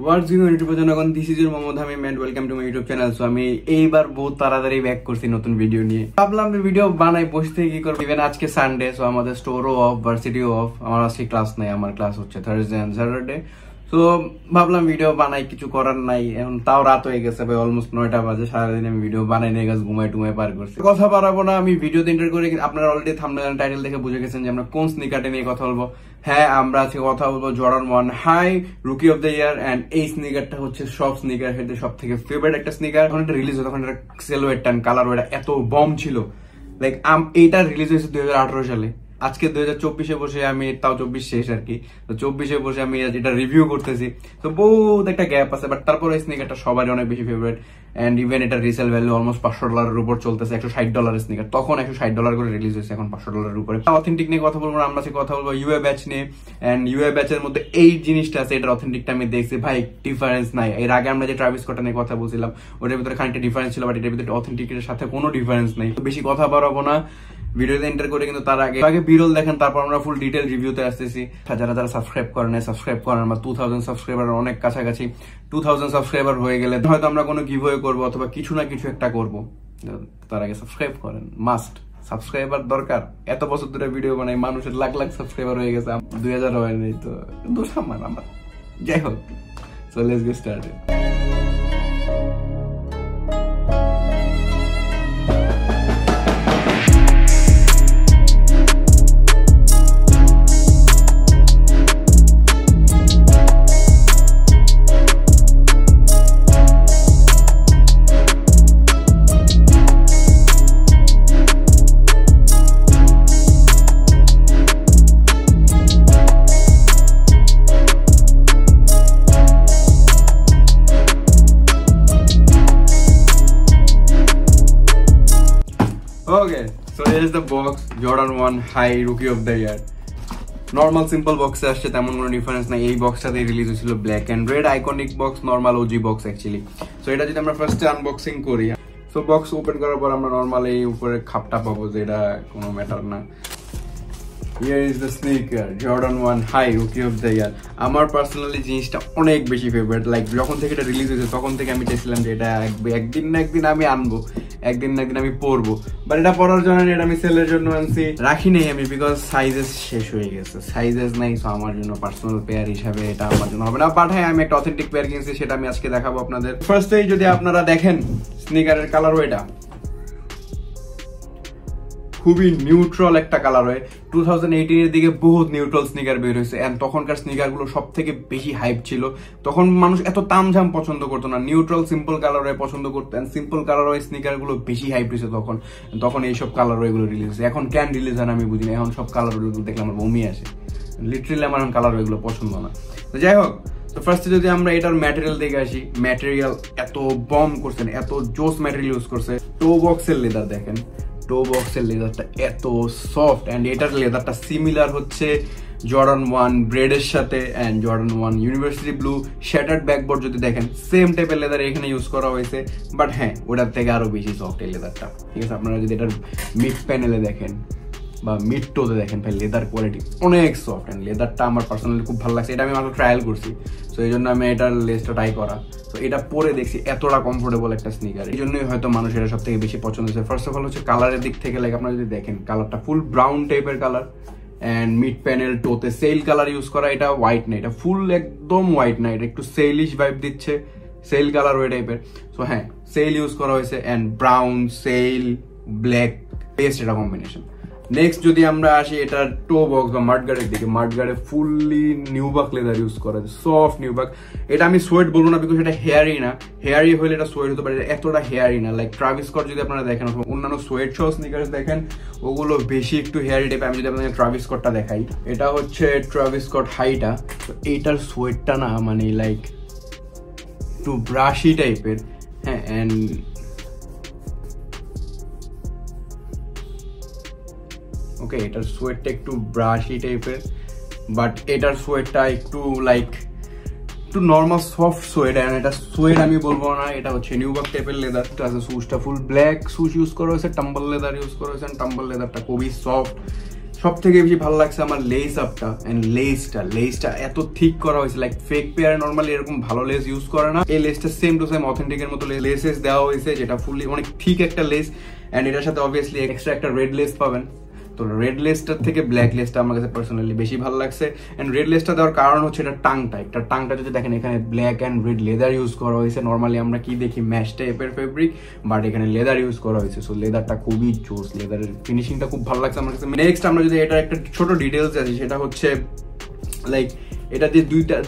What's going on YouTube জনগণ, this is your Mohammad Hamim and welcome to my YouTube channel. So আমি এইবার বহুত তাড়াতাড়ি back করছি নতুন ভিডিও নিয়ে। ভাবলাম ভিডিও বানাই বসে থেকে কি করব, ইভেন আজকে সানডে, সো আমাদের স্টোরও অফ, ভার্সিটিও অফ, আমার আজকে ক্লাস নাই, আমার ক্লাস হচ্ছে থার্সডে এন্ড স্যাটারডে। সো ভাবলাম ভিডিও বানাই, কিছু করার নাই, এখন তাও রাত হয়ে গেছে ভাই, অলমোস্ট 9টা বাজে। সারাদিন আমি ভিডিও বানাই নিয়ে গেছে, ঘুমাই টুমাই পার করছি। কথা বাড়াবো না, আমি ভিডিওতে এন্টার করে আপনারা অলরেডি থাম্বনেল টাইটেল দেখে বুঝে গেছেন যে আমরা কোন স্নিকারটা নিয়ে কথা বলবো। হ্যাঁ, আমরা আজকে কথা বলবো Jordan 1 high rookie of the year. And এই স্নিকারটা হচ্ছে সব স্নিকার হেডে সব থেকে ফেভারিট একটা স্নিকার। যখন এটা রিলিজ হয় তখন এটা সিলুয়েট এন্ড কালার ওটা এত বম ছিল, লাইক এইটা রিলিজ হয়েছে 2018 সালে। আজকে 2024-এ বসে আমি, তাও 24 শেষ আর কি, তো 24-এ বসে আমি এটা রিভিউ করতেছি। তো বহুত একটা গ্যাপ আছে, বাট তারপরে এই স্নিকারটা সবারই অনেক বেশি ফেভারিট। এন্ড ইভেন এটা রিসেল ভ্যালু অলমোস্ট $500 উপর চলতেছে। $160 স্নিকার, তখন $160 করে রিলিজ হয়েছে, এখন $500 উপরে। অথেন্টিক নিয়ে কথা বলবো, আমরা আজকে কথা বলবো ইউএ ব্যাচ নিয়ে। এন্ড ইউএ ব্যাচের মধ্যে এই জিনিসটা আছে, এটার অথেন্টিকটা আমি দেখছি ভাই, ডিফারেন্স নাই। এর আগে আমরা যে ট্রাভিস স্কটটা নিয়ে কথা বলছিলাম, ওটার ভিতরে খানিকটা ডিফারেন্স ছিল, বাট এটার ভিতরে অথেন্টিকের সাথে কোনো ডিফারেন্স নাই। তো বেশি কথা বাড়াবো না, ভিডিওতে এন্টার করে, কিন্তু তার আগে বিরল দেখেন, তারপর আমরা ফুল ডিটেল রিভিউতে আসতেছি। যারা সাবস্ক্রাইব করেন নাই, সাবস্ক্রাইব করেন। আমরা 2000 সাবস্ক্রাইবার অনেক কাছাকাছি। 2000 সাবস্ক্রাইবার হয়ে গেলে হয়তো আমরা কোনো গিভওয়ে করবো অথবা কিছু না কিছু একটা করবো। তার আগে সাবস্ক্রাইব করেন, মাস্ট সাবস্ক্রাইবার দরকার। এত বছর ধরে ভিডিও বানাই, মানুষের লাখ লাখ সাবস্ক্রাইবার হয়ে গেছে, 2000 হয়নি, তো দোষ আমার। যাই হোক, so let's get started. Okay, so here is the box, Jordan 1 High Rookie of the Year. Normal simple বক্সে আসছে, তেমন কোনো ডিফারেন্স নাই। এই বক্সটাতে রিলিজ হয়েছিল black and red iconic box, normal OG box actually. So এটা যদি আমরা ফার্স্টে আনবক্সিং করি, সো বক্স ওপেন করার পর আমরা নর্মাল এই উপরে খাপটা পাবো, যে এটা কোনো ম্যাটার না। Here is the sneaker, Jordan 1 High Rookie of the Year. আমার পার্সোনালি জিনিসটা অনেক বেশি ফেভারিট। লাইক যখন থেকে এটা রিলিজ হয়েছে তখন থেকে আমি চাইছিলাম যে এটা একদিন না একদিন আমি আনবো, একদিন না একদিন আমি পরবো। বাট এটা পরার জন্য এটা আমি সেলের জন্য আনছি, রাখি নেই আমি, বিকজ সাইজেস শেষ হয়ে গেছে, সাইজেস নাই। সো আমার জন্য পার্সোনাল পেয়ার হিসাবে এটা আমার জন্য হবে না। বাট হ্যাঁ, আমি একটা অথেন্টিক পেয়ার কিনছি, সেটা আমি আজকে দেখাবো আপনাদের। ফার্স্টেই যদি আপনারা দেখেন স্নিকারের কালার, এটা খুবই নিউট্রাল একটা কালার হয়। 2018 এর দিকে বহুত নিউট্রাল স্নিকার বের হয়েছে, এন্ড তখনকার স্নিকার গুলো সব থেকে বেশি হাইপ ছিল। তখন মানুষ এত তামঝাম পছন্দ করতো না, নিউট্রাল সিম্পল কালার হয় পছন্দ করতো। এন্ড সিম্পল কালার হয় স্নিকার গুলো বেশি হাইপ হয়েছে তখন এইসব কালার এগুলো রিলিজ হয়েছে। এখন ক্যান রিলিজ হয় আমি বুঝি না, এখন সব কালার দেখলে আমার বমি আসে, লিটারেলি আমার কালার এগুলো পছন্দ না। তো যাই হোক, তো ফার্স্টে যদি আমরা এটার ম্যাটেরিয়াল দেখে আসি, ম্যাটেরিয়াল এত বম করছেন, এত জোস ম্যাটেরিয়াল ইউজ করছে। টো বক্সের লেদার দেখেন, টো বক্সের লেদারটা এত সফট। এন্ড এটার লেদারটা সিমিলার হচ্ছে জর্ডান 1 ব্রেডের সাথে, and Jordan 1 university blue shattered backboard যদি দেখেন, সেম টাইপের লেদার এখানে ইউজ করা হয়েছে। বাট হ্যাঁ, ওটার থেকে আরো বেশি সফট এই লেদারটা, ঠিক আছে। আপনারা যদি এটার মিড প্যানেলে দেখেন বা মিড টোতে দেখেন, ভাই লেদার কোয়ালিটি অনেক সফট। এন্ড লেদারটা আমার পার্সোনালি খুব ভালো লাগছে। এটা আমি মাত্র ট্রায়াল করছি, তো এই জন্য আমি এটার লেসটা ট্রাই করা। তো এটা পরে দেখছি এতটা কমফোর্টেবল একটা স্নিকার, এই জন্যই হয়তো মানুষ এটা সব থেকে বেশি পছন্দ হচ্ছে। ফার্স্ট অফ অল হচ্ছে কালারের দিক থেকে, লাইক আপনারা যদি দেখেন কালারটা ফুল ব্রাউন টাইপের কালার। এন্ড মিড প্যানেল টোতে সেল কালার ইউজ করা, এটা হোয়াইট না, এটা ফুল একদম হোয়াইট না, এটা একটু সেলিশ ভাইব দিচ্ছে, সেল কালার ওই টাইপের। সো হ্যাঁ, সেল ইউজ করা হয়েছে, and brown sail black best এটা কম্বিনেশন। নেক্সট যদি আমরা আসি এটার টো বক্স বা মাডগার্ডের দিকে, মাডগার্ডে ফুললি নিউবাক লেদার ইউজ করা, সফট নিউবাক। এটা আমি সোয়েট বলবো না, বিকজ এটা হেয়ারি না, হেয়ারি হলে এটা সোয়েট হতে পারে, এতটা হেয়ারি না। লাইক ট্রাভিস স্কট যদি আপনারা দেখেন, অন্যান্য সোয়েট সহ স্নিকার্স দেখেন, ওগুলো বেশি একটু হেয়ারি টাইপ। আমি যদি আপনাদের ট্রাভিস স্কটটা দেখাই, এটা হচ্ছে ট্রাভিস স্কট হাইটা। তো এইটার সোয়েটটা না মানে লাইক একটু ব্রাশি টাইপের, হ্যাঁ। এন্ড ওকে, এটার সোয়েটটা একটু ব্রাশি টাইপের, বাট এটার সোয়েটটা একটু লাইক একটু নর্মাল সফট সোয়েট। এন্ড এটা সোয়েট আমি বলবো না, এটা হচ্ছে নিউবাক টাইপের লেদারটা আছে। সুজটা ফুল ব্ল্যাক সুজ ইউজ করা হয়েছে, টাম্বল লেদার ইউজ করা হয়েছে। টাম্বল লেদারটা খুবই সফট, সব থেকে বেশি ভালো লাগছে আমার লেস আপটা এন্ড লেসটা এত ঠিক করা হয়েছে, লাইক ফেক পেয়ার নরমালি এরকম ভালো লেস ইউজ করে না, এই লেসটা সেম টু সেম অথেন্টিকের মতো লেসেস দেওয়া হয়েছে, যেটা ফুললি অনেক ঠিক একটা লেস। এন্ড এটার সাথে অবভিয়াসলি এক্সট্রা একটা রেড লেস পাবেন। তো রেড লেসটার থেকে ব্ল্যাক লেসটা আমার কাছে পার্সোনালি বেশি ভালো লাগছে। এন্ড রেড লেসটা দেওয়ার কারণ হচ্ছে এটা টাংটা যদি দেখেন এখানে black and red leather use করা হয়েছে। নর্মালি আমরা কি দেখি ম্যাশ টাইপের ফেব্রিক, বাট এখানে লেদার ইউজ করা হয়েছে। সো লেদারটা খুবই জোস, লেদারের ফিনিশিংটা খুব ভালো লাগছে আমার কাছে। নেক্সট আমরা যদি এটার একটা ছোট ডিটেলস আছে, সেটা হচ্ছে লাইক এটাতে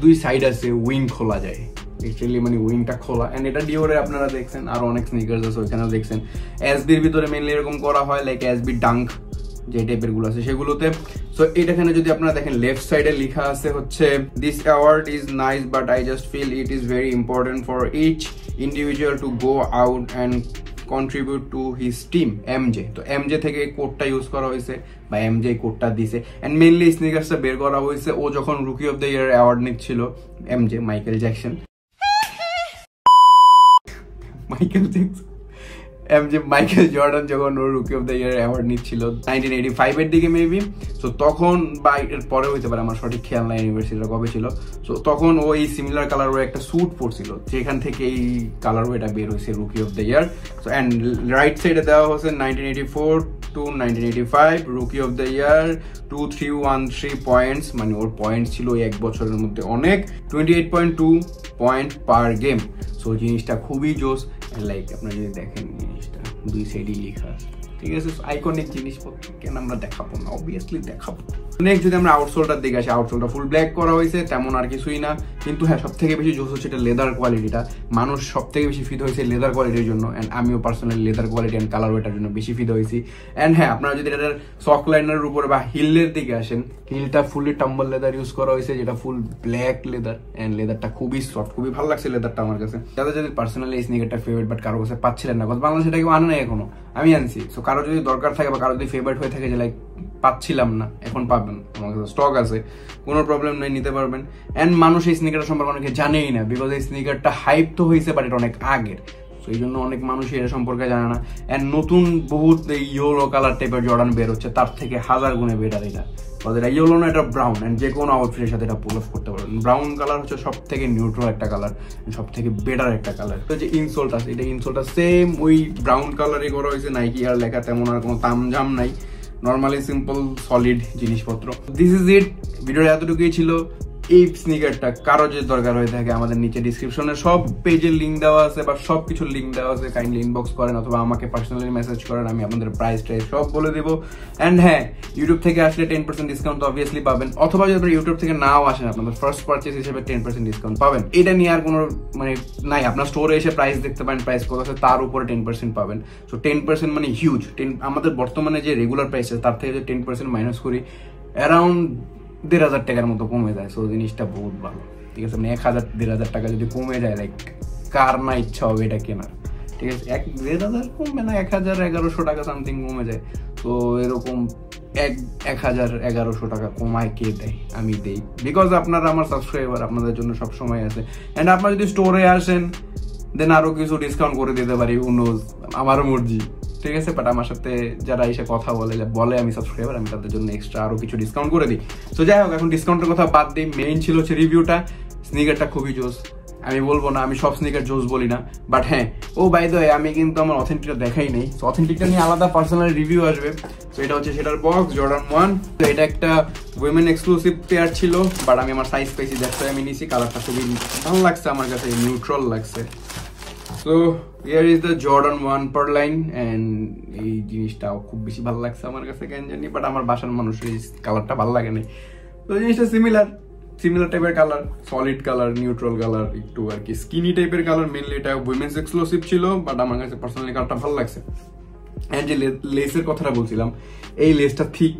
দুই সাইড আছে, উইং খোলা যায় অ্যাকচুয়ালি, মানে উইংটা খোলা। এন্ড এটা ডিওরে আপনারা দেখছেন, আরো অনেক স্নিকার্স আছে ওইখানেও দেখছেন। এসবির ভিতরে মেইনলি এরকম করা হয়, লাইক এসবি ডাঙ্ক যে টাইপের গুলো আছে সেগুলোতে। সো এটাখানে যদি আপনারা দেখেন লেফট সাইডে লেখা আছে হচ্ছে this award is nice but I just feel it is very important for each individual to go out and contribute to his team MJ. তো এমজে থেকে কোডটা ইউজ করা হয়েছে বা এমজে কোডটা দিছে। অ্যান্ড মেইনলি স্নিকার্সটা বের করা হয়েছে ও যখন rookie of the year award নিচ্ছিল, MJ Michael Jackson Michael Jordan যখন ওর rookie of the year award নিচ্ছিল 1985 এর দিকে মেবি। সো তখন বা এর পরে হইতে পারে, আমার সঠিক খেয়াল নাই ইউনিভার্সিটিটা কবে ছিল। সো তখন ও এই সিমিলার কালার ওয়ে একটা স্যুট পরছিল, যেখান থেকে এই কালার ওয়েটা বের হয়েছে rookie of the year. So and right সাইডে দেওয়া হচ্ছে 1984 to 1985 rookie of the year 2313 points, মানে ওর পয়েন্টস ছিল এক বছরের মধ্যে অনেক, 28.2 পয়েন্ট পার গেম। সো জিনিসটা খুবই জোস। লাইক আপনারা যদি দেখেন জিনিসটা দুই সাইডই লেখা আছে, ঠিক আছে। আইকনিক জিনিসপত্র কেন আমরা দেখাবো না, অবভিয়াসলি দেখাবো। নেক্সট যদি আমরা আউটসোলটার দিকে আসি, আউটসোলটা ফুল ব্ল্যাক করা হয়েছে, তেমন আর কিছুই না। কিন্তু হ্যাঁ, সব থেকে বেশি জোস হচ্ছে এটা লেদার কোয়ালিটিটা। মানুষ সব থেকে বেশি ফিদ হয়েছে লেদার কোয়ালিটির জন্য। অ্যান্ড আমিও personally leather quality and colour waiter জন্য বেশি ফিদ হয়েছি। অ্যান্ড হ্যাঁ, আপনারা যদি এটার সক লাইনারের উপরে বা হিলের দিকে আসেন, হিলটা ফুলি টাম্বল লেদার ইউজ করা হয়েছে, যেটা ফুল ব্ল্যাক লেদার। অ্যান্ড লেদারটা খুবই সফট, খুবই ভালো লাগছে লেদারটা আমার কাছে। যাদের যদি পার্সোনালি এই স্নিকারটা ফেভারিট বাট কারো কাছে পাচ্ছিলেন না, কারণ বাংলাদেশে এটা কেউ আনে নাই এখনো, আমি আনছি। সো কারো যদি দরকার থাকে বা কারো যদি ফেভারিট হয়ে থাকে যে লাইক পাচ্ছিলাম না, এখন পাবেন, আমার কাছে স্টক আছে, কোনো প্রবলেম নেই, নিতে পারবেন। অ্যান্ড মানুষ এই স্নিকারটা সম্পর্কে অনেকে জানেই না, বিকজ এই স্নিকারটা হাইপ তো হয়েছে বাট এটা অনেক আগের। তো এই জন্য অনেক মানুষই এটা সম্পর্কে জানে না। অ্যান্ড নতুন বহুত ইয়েলো কালার টাইপের জর্ডান বের হচ্ছে, তার থেকে হাজার গুণে বেটার এটা। এটা ইয়েলো না, এটা ব্রাউন। অ্যান্ড যে কোনো আউটফিটের সাথে এটা পুল অফ করতে পারবেন। ব্রাউন কালার হচ্ছে সব থেকে নিউট্রাল একটা কালার, সব থেকে বেটার একটা কালার। তো যে ইনসোলটা আছে, এটা ইনসোলটা সেম ওই ব্রাউন কালারই করা হয়েছে, নাইকি আর লেখা, তেমন আর কোনো তামঝাম নাই, নর্মালি সিম্পল সলিড জিনিসপত্র। দিস ইজ ইট, ভিডিওটা এতটুকুই ছিল। এই স্নিকারটা কারো যে দরকার হয়ে থাকে, আমাদের নিচে ডিসক্রিপশনে সব পেজের লিঙ্ক দেওয়া আছে বা সব কিছুর লিঙ্ক দেওয়া আছে, কাইন্ডলি ইনবক্স করেন অথবা আমাকে পার্সোনালি মেসেজ করেন, আমি আপনাদের প্রাইস টাইস সব বলে দেবো। অ্যান্ড হ্যাঁ, ইউটিউব থেকে আসলে 10% ডিসকাউন্ট তো অবভিয়াসলি পাবেন, অথবা যদি আপনার ইউটিউব থেকে নাও আসেন, আপনাদের ফার্স্ট পারচেস হিসেবে 10% ডিসকাউন্ট পাবেন। এটা নিয়ে আর কোনো মানে নাই, আপনার স্টোরে এসে প্রাইস দেখতে পারেন, প্রাইস কত আছে তার উপরে 10% পাবেন। সো 10% মানে হিউজ। আমাদের বর্তমানে যে রেগুলার প্রাইস আছে তার থেকে যদি 10% মাইনাস করি, অ্যারাউন্ড 1,500 টাকার মতো কমে যায়। সো জিনিসটা বহুত ভালো, ঠিক আছে। মানে 1,000-1,500 টাকা যদি কমে যায়, লাইক কার না ইচ্ছা হবে এটা কেনার, ঠিক আছে। 1,000 কমবে না, 1,000-1,100 টাকা সামথিং কমে যায়। তো এরকম 1,000-1,100 টাকা কমায় কে দেয়? আমি দেই, বিকজ আপনারা আমার সাবস্ক্রাইবার, আপনাদের জন্য সবসময় আছে। অ্যান্ড আপনারা যদি স্টোরে আসেন, দেন আরো কিছু ডিসকাউন্ট করে দিতে পারি, উনোজ, আমারও মর্জি, ঠিক আছে। বাট আমার সাথে যারা এসে কথা বলে আমি সাবস্ক্রাইবার, আমি তাদের জন্য এক্সট্রা আরো কিছু ডিসকাউন্ট করে দিই। তো যাই হোক, এখন ডিসকাউন্টের কথা বাদ দিই, মেইন ছিল হচ্ছে রিভিউটা। স্নিকারটা খুবই জোস, আমি বলবো না আমি সব স্নিকার জোস বলি না, বাট হ্যাঁ, ও বাই দ্য ওয়ে, আমি কিন্তু আমার অথেন্টিকটা দেখাই নেই। তো অথেন্টিকটা নিয়ে আলাদা পার্সোনাল রিভিউ আসবে। তো এটা হচ্ছে সেটার বক্স, জর্ডান 1। তো এটা একটা উইমেন এক্সক্লুসিভ পেয়ার ছিল, বাট আমি আমার সাইজ পেয়েছি, দ্যাটস ওয়াই আমি নিয়েছি। কালারটা খুবই ভালো লাগছে আমার কাছে, নিউট্রাল লাগছে। So here is the Jordan 1 Pearline, and এই জিনিসটাও খুব বেশি ভালো লাগছে আমার কাছে, কেন জানি, বাট আমার বাসার মানুষের এই কালারটা ভালো লাগে না। তো জিনিসটা সিমিলার টাইপের colour, solid colour, neutral colour, একটু আর কি স্কিনি টাইপের কালার। মেনলি এটা উইমেন্স এক্সক্লুসিভ ছিল, বাট আমার কাছে পার্সোনালি কালারটা ভালো লাগছে। এন্ড যে লেসের কথাটা বলছিলাম, এই লেসটা ঠিক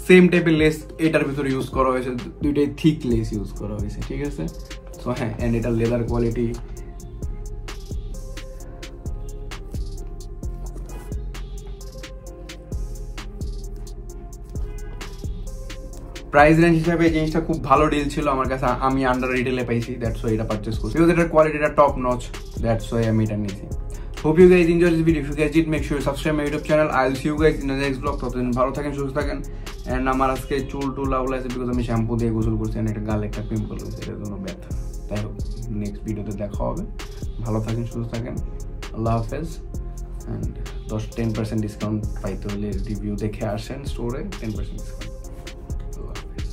সেম টাইপের লেস এটার ভিতরে ইউজ করা হয়েছে, দুইটাই থিক লেস ইউজ করা হয়েছে, ঠিক আছে। সো হ্যাঁ, এন্ড এটা লেদার কোয়ালিটি, প্রাইস রেঞ্জ হিসাবে এই জিনিসটা খুব ভালো ডিল ছিল আমার কাছে, আমি আন্ডার রিটেলে পাইছি, দ্যাটস ওয়াই এটা পারচেজ করছি, বিকজ এটার কোয়ালিটিটা টপ নচ, দ্যাটস ওয়াই আমি এটা নিয়েছি। Hope you guys enjoy this video. If you guys did, make sure subscribe my YouTube channel. I will see you guys in the next blog. ততদিন ভালো থাকেন, সুস্থ থাকেন। এন্ড আমার আজকে চুল টুল আউলাইছে বিকজ আমি শ্যাম্পু দিয়ে গোসল করছি, একটা গালে একটা পিম্পল হয়েছে, এটার জন্য ব্যথা। তাই হোক, নেক্সট ভিডিওতে দেখা হবে। ভালো থাকেন, সুস্থ থাকেন, আল্লাহ হাফেজ। অ্যান্ড 10% ডিসকাউন্ট পাইতে হলে রিভিউ দেখে আসেন স্টোরে, 10% ডিসকাউন্ট। আল্লাহ হাফেজ।